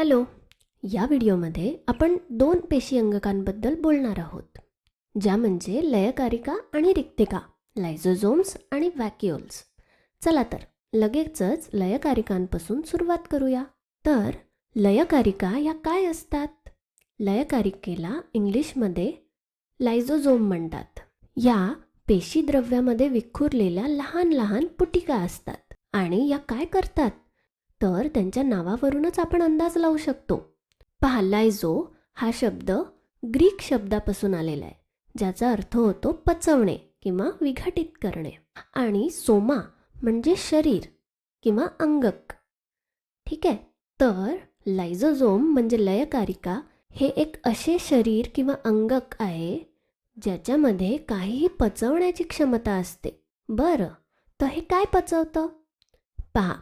Hello. या व्हिडिओमध्ये आपण दोन पेशी अंगकांबद्दल बोलणार आहोत, ज्या म्हणजे लयकारिका आणि रिक्तिका, लायझोझोम्स आणि व्हॅक्युओल्स. चला तर लगेचच लयकारिकांपासून सुरुवात करूया. तर लयकारिका या काय असतात? लयकारिकेला इंग्लिशमध्ये लायझोझोम म्हणतात. या पेशी द्रव्यामध्ये विखुरलेल्या लहान लहान पुटिका असतात आणि या काय करतात तर त्यांच्या नावावरूनच आपण अंदाज लावू शकतो. पहा, लायझो हा शब्द ग्रीक शब्दापासून आलेला आहे, ज्याचा अर्थ होतो पचवणे किंवा विघटित करणे, आणि सोमा म्हणजे शरीर किंवा अंगक. ठीक आहे. तर लायझोझोम म्हणजे लयकारिका हे एक असे शरीर किंवा अंगक आहे ज्याच्यामध्ये काहीही पचवण्याची क्षमता असते. बरं, तर हे काय पचवतं? पहा,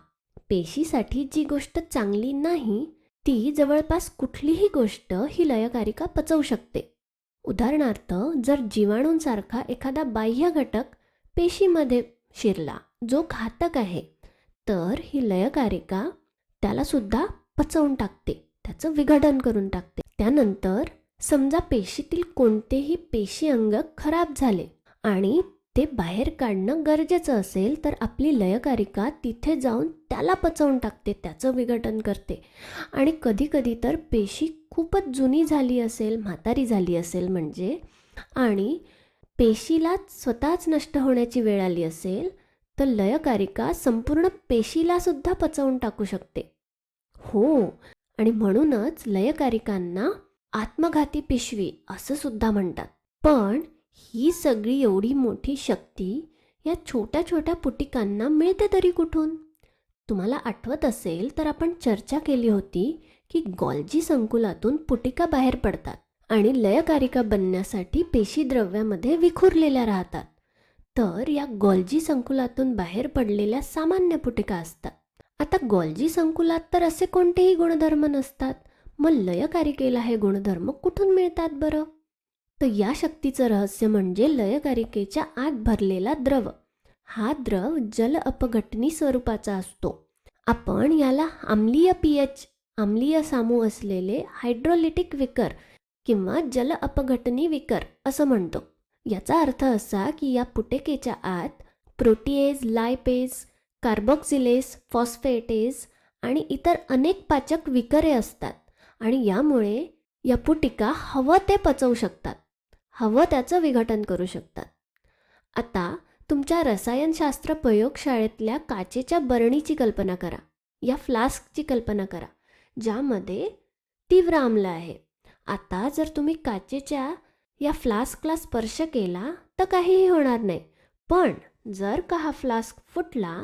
पेशीसाठी जी गोष्ट चांगली नाही ती जवळपास कुठलीही गोष्ट ही लयकारिका पचवू शकते. उदाहरणार्थ, जर जीवाणूंसारखा एखादा बाह्य घटक पेशीमध्ये शिरला जो घातक आहे, तर ही लयकारिका त्याला सुद्धा पचवून टाकते, त्याचं विघटन करून टाकते. त्यानंतर समजा पेशीतील कोणतेही पेशी अंग खराब झाले आणि ते बाहेर काढणं गरजेचं असेल, तर आपली लयकारिका तिथे जाऊन त्याला पचवून टाकते, त्याचं विघटन करते. आणि कधीकधी तर पेशी खूपच जुनी झाली असेल, म्हातारी झाली असेल म्हणजे, आणि पेशीला स्वतःच नष्ट होण्याची वेळ आली असेल, तर लयकारिका संपूर्ण पेशीला सुद्धा पचवून टाकू शकते. हो, आणि म्हणूनच लयकारिकांना आत्मघाती पिशवी असं सुद्धा म्हणतात. पण ही सगळी एवढी मोठी शक्ती या छोट्या छोट्या पुटिकांना मिळते तरी कुठून? तुम्हाला आठवत असेल तर आपण चर्चा केली होती की गॉल्जी संकुलातून पुटिका बाहेर पडतात आणि लयकारिका बनण्यासाठी पेशी द्रव्यामध्ये विखुरलेल्या राहतात. तर या गॉल्जी संकुलातून बाहेर पडलेल्या सामान्य पुटिका असतात. आता गॉल्जी संकुलात तर असे कोणतेही गुणधर्म नसतात, मग लयकारिकेला हे गुणधर्म कुठून मिळतात बरं? तर या शक्तीचं रहस्य म्हणजे लयकारिकेच्या आत भरलेला द्रव. हा द्रव जल अपघटनी स्वरूपाचा असतो. आपण याला आम्लीय पीएच, आम्लीय सामू असलेले हायड्रोलिटिक विकर किंवा जल अपघटनी विकर असं म्हणतो. याचा अर्थ असा की या पुटिकेच्या आत प्रोटीएज, लायपेज, कार्बोक्सिलेज, फॉस्फेटेज आणि इतर अनेक पाचक विकरे असतात आणि यामुळे या पुटिका हवं ते पचवू शकतात, हवं त्याचं विघटन करू शकतात. आता तुमच्या रसायनशास्त्र प्रयोगशाळेतल्या काचेच्या बरणीची कल्पना करा, या फ्लास्कची कल्पना करा, ज्यामध्ये तीव्र आम्ल आहे. आता जर तुम्ही काचेच्या या फ्लास्कला स्पर्श केला तर काहीही होणार नाही. पण जर का हा फ्लास्क फुटला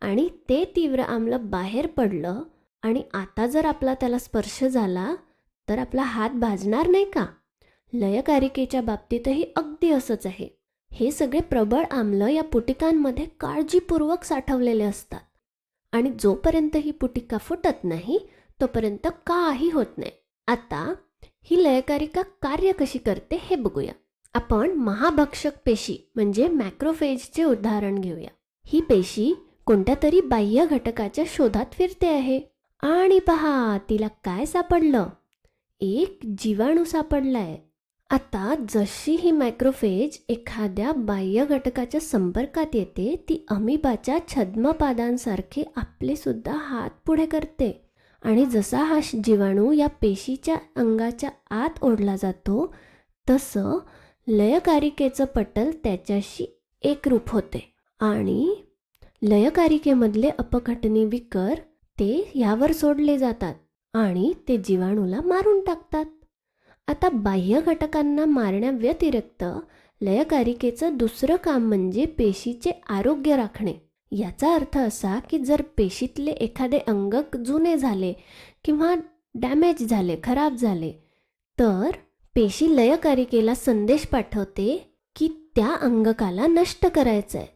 आणि ते तीव्र आम्ल बाहेर पडलं आणि आता जर आपला त्याला स्पर्श झाला तर आपला हात भाजणार नाही का? लयकारिकेच्या बाबतीतही अगदी असंच आहे. हे सगळे प्रबळ आम्ल या पुटिकांमध्ये काळजीपूर्वक साठवलेले असतात आणि जोपर्यंत ही पुटिका फुटत नाही तोपर्यंत काही होत नाही. आता ही लयकारिका कार्य कशी करते हे बघूया. आपण महाभक्षक पेशी म्हणजे मॅक्रोफेजचे उदाहरण घेऊया. ही पेशी कोणत्या तरी बाह्य घटकाच्या शोधात फिरते आहे आणि पहा, तिला काय सापडलं? एक जीवाणू सापडलाय. आता जशी ही मॅक्रोफेज एखाद्या बाह्य घटकाच्या संपर्कात येते, ती अमिबाच्या छद्मपादांसारखे आपले सुद्धा हात पुढे करते आणि जसा हा जीवाणू या पेशीच्या अंगाच्या आत ओढला जातो तसं लयकारिकेचं पटल त्याच्याशी एकरूप होते आणि लयकारिकेमधले अपघटनी विकर ते ह्यावर सोडले जातात आणि ते जीवाणूला मारून टाकतात. आता बाह्य घटकांना मारण्याव्यतिरिक्त लयकारिकेचं दुसरं काम म्हणजे पेशीचे आरोग्य राखणे. याचा अर्थ असा की जर पेशीतले एखादे अंगक जुने झाले किंवा डॅमेज झाले, खराब झाले, तर पेशी लयकारिकेला संदेश पाठवते की त्या अंगकाला नष्ट करायचं आहे.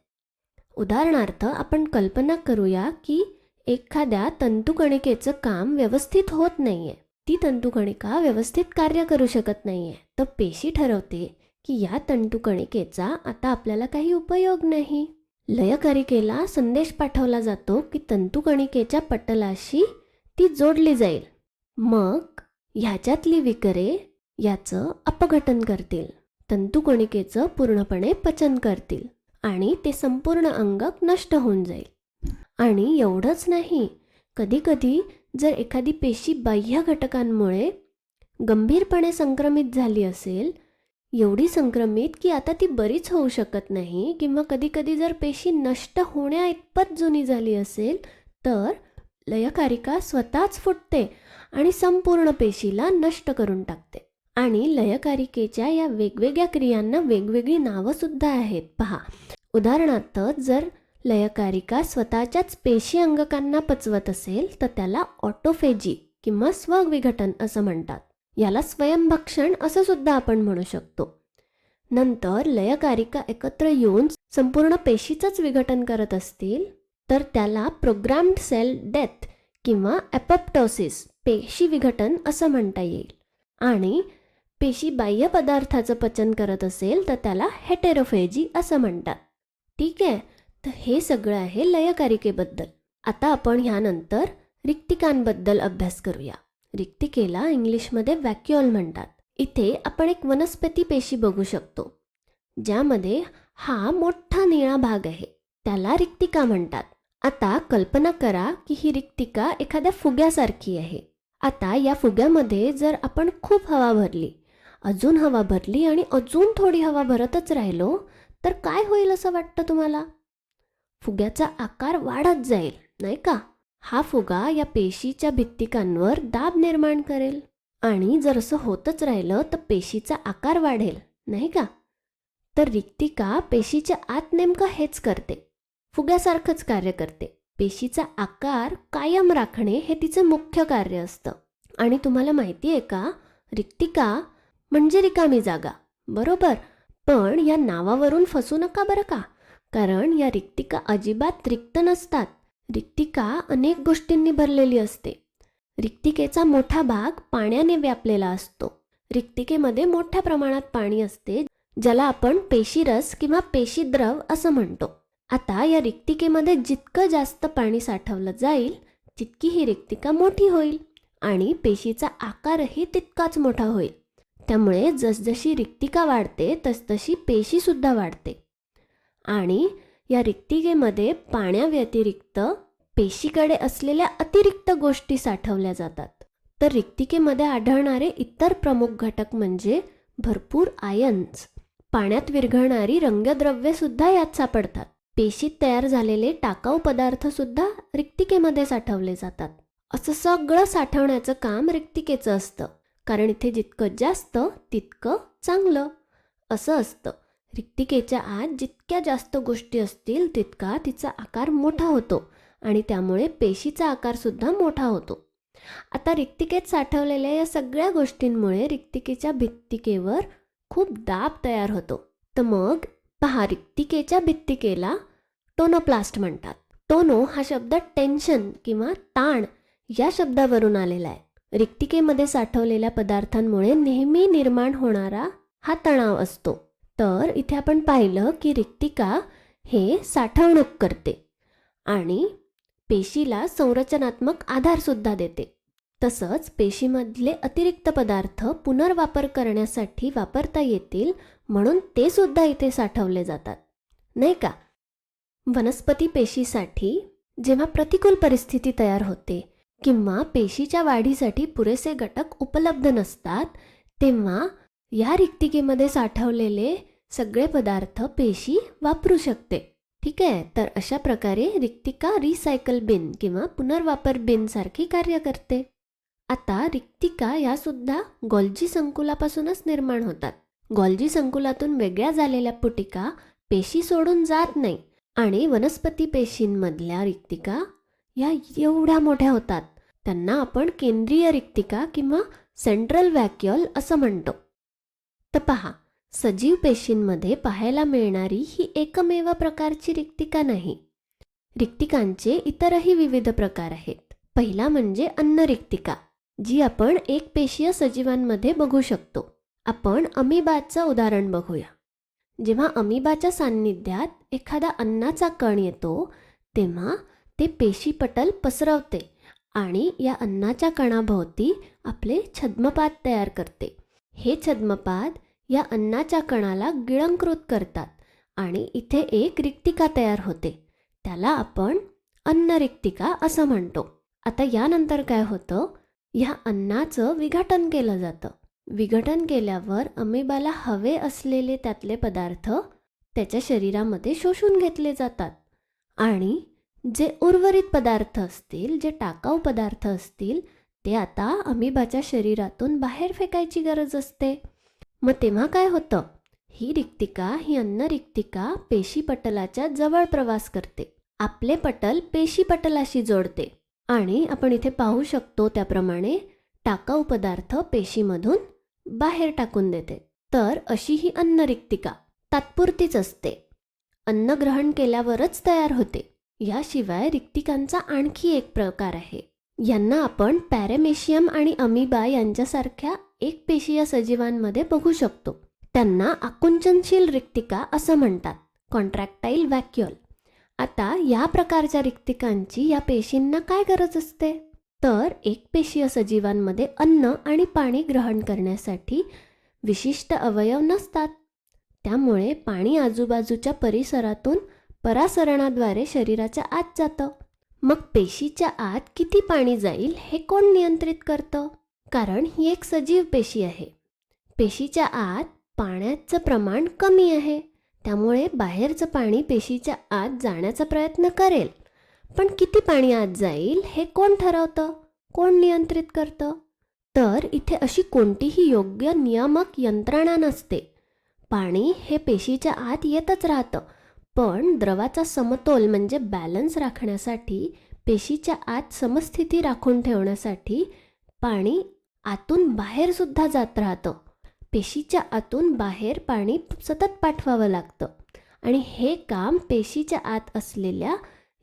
उदाहरणार्थ, आपण कल्पना करूया की एखाद्या तंतुकणिकेचं काम व्यवस्थित होत नाहीये, ती तंतुकणिका व्यवस्थित कार्य करू शकत नाहीये, तर पेशी ठरवते की या तंतुकणिकेचा आता आपल्याला काही उपयोग नाही. लयकारिकेला संदेश पाठवला जातो की तंतुकणिकेच्या पटलाशी ती जोडली जाईल मग ह्याच्यातली विकरे याचं अपघटन करतील, तंतुकणिकेचं पूर्णपणे पचन करतील आणि ते संपूर्ण अंग नष्ट होऊन जाईल. आणि एवढंच नाही, कधीकधी जर एखादी पेशी बाह्य घटकांमुळे गंभीरपणे संक्रमित झाली असेल, एवढी संक्रमित की आता ती बरीच होऊ शकत नाही, किंवा कधीकधी जर पेशी नष्ट होण्या इतपत जुनी झाली असेल, तर लयकारिका स्वतःच फुटते आणि संपूर्ण पेशीला नष्ट करून टाकते. आणि लयकारिकेच्या या वेगवेगळ्या क्रियांना वेगवेगळी नावंसुद्धा आहेत. पहा, उदाहरणार्थ जर लयकारिका स्वतःच्याच पेशी अंगकांना पचवत असेल तर त्याला ऑटोफेजी किंवा स्वविघटन असं म्हणतात. याला स्वयंभक्षण असं सुद्धा आपण म्हणू शकतो. नंतर लयकारिका एकत्र येऊन संपूर्ण पेशीचंच विघटन करत असतील तर त्याला प्रोग्राम्ड सेल डेथ किंवा एपोप्टोसिस पेशी विघटन असं म्हणता येईल. आणि पेशी बाह्य पदार्थाचं पचन करत असेल तर त्याला हेटेरोफेजी असं म्हणतात. ठीक आहे, तर हे सगळं आहे लयकारिकेबद्दल. आता आपण ह्यानंतर रिक्तिकांबद्दल अभ्यास करूया. रिक्तिकेला इंग्लिशमध्ये व्हॅक्युओल म्हणतात. इथे आपण एक वनस्पती पेशी बघू शकतो, ज्यामध्ये हा मोठा निळा भाग आहे, त्याला रिक्तिका म्हणतात. आता कल्पना करा की ही रिक्तिका एखाद्या फुग्यासारखी आहे. आता या फुग्यामध्ये जर आपण खूप हवा भरली, अजून हवा भरली आणि अजून थोडी हवा भरतच राहिलो तर काय होईल असं वाटतं तुम्हाला? फुग्याचा आकार वाढत जाईल, नाही का? हा फुगा या पेशीच्या भित्तिकांवर दाब निर्माण करेल आणि जर असं होतच राहिलं तर पेशीचा आकार वाढेल, नाही का? तर रिक्तिका पेशीच्या आत नेमकं हेच करते, फुग्यासारखंच कार्य करते. पेशीचा आकार कायम राखणे हे तिचं मुख्य कार्य असतं. आणि तुम्हाला माहिती आहे का, रिक्तिका म्हणजे रिकामी जागा, बरोबर? पण या नावावरून फसू नका बरं का, कारण या रिक्तिका अजिबात रिक्त नसतात. रिक्तिका अनेक गोष्टींनी भरलेली असते. रिक्तिकेचा मोठा भाग पाण्याने व्यापलेला असतो. रिक्तिकेमध्ये मोठ्या प्रमाणात पाणी असते, ज्याला आपण पेशीरस किंवा पेशीद्रव असं म्हणतो. आता या रिक्तिकेमध्ये जितकं जास्त पाणी साठवलं जाईल तितकी ही रिक्तिका मोठी होईल आणि पेशीचा आकारही तितकाच मोठा होईल. त्यामुळे जसजशी रिक्तिका वाढते तसतशी पेशीसुद्धा वाढते. आणि या रिक्तिकेमध्ये पाण्याव्यतिरिक्त पेशीकडे असलेल्या अतिरिक्त गोष्टी साठवल्या जातात. तर रिक्तिकेमध्ये आढळणारे इतर प्रमुख घटक म्हणजे भरपूर आयन्स, पाण्यात विरघळणारी रंगद्रव्येसुद्धा यात सापडतात. पेशीत तयार झालेले टाकाऊ पदार्थसुद्धा रिक्तिकेमध्ये साठवले जातात. असं सगळं साठवण्याचं काम रिक्तिकेचं असतं, कारण इथे जितकं जास्त तितकं चांगलं असं असतं. रिक्तिकेच्या आत जितक्या जास्त गोष्टी असतील तितका तिचा आकार मोठा होतो आणि त्यामुळे पेशीचा आकारसुद्धा मोठा होतो. आता रिक्तिकेत साठवलेल्या या सगळ्या गोष्टींमुळे रिक्तिकेच्या भित्तिकेवर खूप दाब तयार होतो. तर मग पहा, रिक्तिकेच्या भित्तिकेला टोनोप्लास्ट म्हणतात. टोनो हा शब्द टेन्शन किंवा ताण या शब्दावरून आलेला आहे. रिक्तिकेमध्ये साठवलेल्या पदार्थांमुळे नेहमी निर्माण होणारा हा तणाव असतो. तर इथे आपण पाहिलं की रिक्तिका हे साठवणूक करते आणि पेशीला संरचनात्मक आधारसुद्धा देते. तसंच पेशीमधले अतिरिक्त पदार्थ पुनर्वापर करण्यासाठी वापरता येतील म्हणून ते सुद्धा इथे साठवले जातात, नाही का? वनस्पती पेशीसाठी जेव्हा प्रतिकूल परिस्थिती तयार होते किंवा पेशीच्या वाढीसाठी पुरेसे घटक उपलब्ध नसतात, तेव्हा या रिक्तिकेमध्ये साठवलेले सगळे पदार्थ पेशी वापरू शकते. ठीक आहे, तर अशा प्रकारे रिक्तिका रिसायकल बिन किंवा पुनर्वापर बिन सारखी कार्य करते. आता रिक्तिका यासुद्धा गोल्जी संकुलापासूनच निर्माण होतात. गोल्जी संकुलातून वेगळ्या झालेल्या पुटिका पेशी सोडून जात नाही आणि वनस्पती पेशींमधल्या रिक्तिका या एवढ्या मोठ्या होतात. त्यांना आपण केंद्रीय रिक्तिका किंवा सेंट्रल व्हॅक्युओल असं म्हणतो. तर पहा, सजीव पेशींमध्ये पाहायला मिळणारी ही एकमेव प्रकारची रिक्तिका नाही. रिक्तिकांचे इतरही विविध प्रकार आहेत. पहिला म्हणजे अन्नरिक्तिका, जी आपण एकपेशीय सजीवांमध्ये बघू शकतो. आपण अमिबाचं उदाहरण बघूया. जेव्हा अमिबाच्या सान्निध्यात एखादा अन्नाचा कण येतो तेव्हा ते पेशीपटल पसरवते आणि या अन्नाच्या कणाभोवती आपले छद्मपाद तयार करते. हे छद्मपाद या अन्नाच्या कणाला गिळंकृत करतात आणि इथे एक रिक्तिका तयार होते. त्याला आपण अन्नरिक्तिका असं म्हणतो. आता यानंतर काय होतं, ह्या अन्नाचं विघटन केलं जातं. विघटन केल्यावर अमेबाला हवे असलेले त्यातले पदार्थ त्याच्या शरीरामध्ये शोषून घेतले जातात आणि जे उर्वरित पदार्थ असतील, जे टाकाऊ पदार्थ असतील, ते आता अमिबाच्या शरीरातून बाहेर फेकायची गरज असते. मग तेव्हा काय होतं, ही अन्नरिक्तिका पेशीपटलाच्या जवळ प्रवास करते. आपले पटल पेशीपटलाशी जोडते आणि आपण इथे पाहू शकतो त्याप्रमाणे टाकाऊ पदार्थ पेशीमधून बाहेर टाकून देते. तर अशी ही अन्नरिक्तिका तात्पुरतीच असते. अन्न ग्रहण केल्यावरच तयार होते. याशिवाय रिक्तिकांचा आणखी एक प्रकार आहे. यांना आपण पॅरेमेशियम आणि अमिबा यांच्यासारख्या एकपेशीय सजीवांमध्ये बघू शकतो. त्यांना आकुंचनशील रिक्तिका असं म्हणतात, कॉन्ट्रॅक्टाईल व्हॅक्युअल. आता या प्रकारच्या रिक्तिकांची या पेशींना काय गरज असते, तर एकपेशीय सजीवांमध्ये अन्न आणि पाणी ग्रहण करण्यासाठी विशिष्ट अवयव नसतात. त्यामुळे पाणी आजूबाजूच्या परिसरातून परासरणाद्वारे शरीराच्या आत जातं. मग पेशीच्या आत किती पाणी जाईल हे कोण नियंत्रित करतं? कारण ही एक सजीव पेशी आहे. पेशीच्या आत पाण्याचं प्रमाण कमी आहे, त्यामुळे बाहेरचं पाणी पेशीच्या आत जाण्याचा प्रयत्न करेल. पण किती पाणी आत जाईल हे कोण ठरवतं, कोण नियंत्रित करतं? तर इथे अशी कोणतीही योग्य नियामक यंत्रणा नसते. पाणी हे पेशीच्या आत येतच राहतं, पण द्रवाचा समतोल म्हणजे बॅलन्स राखण्यासाठी, पेशीच्या आत समस्थिती राखून ठेवण्यासाठी पाणी आतून बाहेर सुद्धा जात राहतं. पेशीच्या आतून बाहेर पाणी सतत पाठवावं लागतं आणि हे काम पेशीच्या आत असलेल्या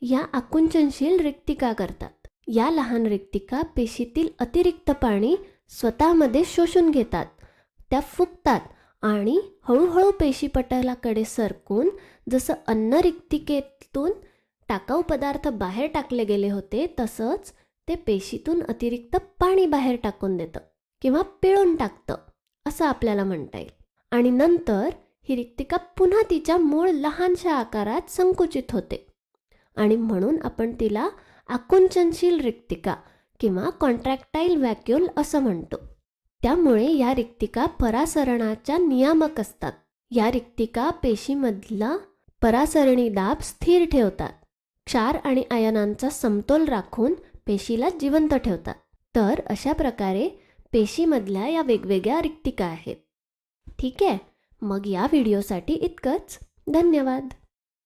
या आकुंचनशील रिक्तिका करतात. या लहान रिक्तिका पेशीतील अतिरिक्त पाणी स्वतःमध्ये शोषून घेतात, त्या फुगतात आणि हळूहळू पेशीपटलाकडे सरकून, जसं अन्नरिक्तिकेतून टाकाऊ पदार्थ बाहेर टाकले गेले होते तसंच ते पेशीतून अतिरिक्त पाणी बाहेर टाकून देतं किंवा पिळून टाकतं असं आपल्याला म्हणता येईल. आणि नंतर ही रिक्तिका पुन्हा तिच्या मूळ लहानशा आकारात संकुचित होते आणि म्हणून आपण तिला आकुंचनशील रिक्तिका किंवा कॉन्ट्रॅक्टाईल व्हॅक्यूल असं म्हणतो. त्यामुळे या रिक्तिका परासरणाच्या नियामक असतात. या रिक्तिका पेशीमधला परासरणी दाब स्थिर ठेवतात, क्षार आणि आयनांचा समतोल राखून पेशीला जिवंत ठेवतात. तर अशा प्रकारे पेशीमधल्या या वेगवेगळ्या रिक्तिका आहेत. ठीक आहे, मग या व्हिडिओसाठी इतकंच. धन्यवाद.